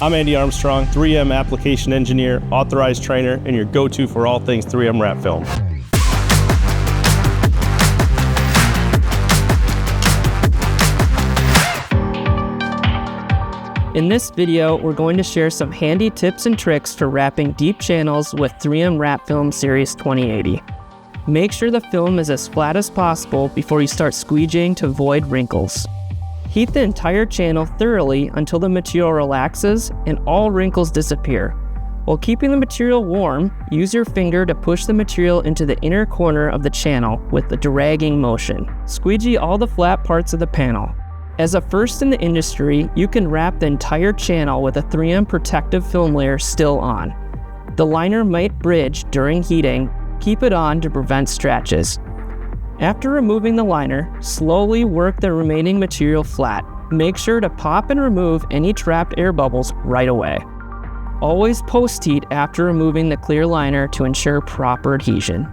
I'm Andy Armstrong, 3M application engineer, authorized trainer, and your go-to for all things 3M wrap film. In this video, we're going to share some handy tips and tricks for wrapping deep channels with 3M Wrap Film Series 2080. Make sure the film is as flat as possible before you start squeegeeing to avoid wrinkles. Heat the entire channel thoroughly until the material relaxes and all wrinkles disappear. While keeping the material warm, use your finger to push the material into the inner corner of the channel with the dragging motion. Squeegee all the flat parts of the panel. As a first in the industry, you can wrap the entire channel with a 3M protective film layer still on. The liner might bridge during heating. Keep it on to prevent scratches. After removing the liner, slowly work the remaining material flat. Make sure to pop and remove any trapped air bubbles right away. Always post-heat after removing the clear liner to ensure proper adhesion.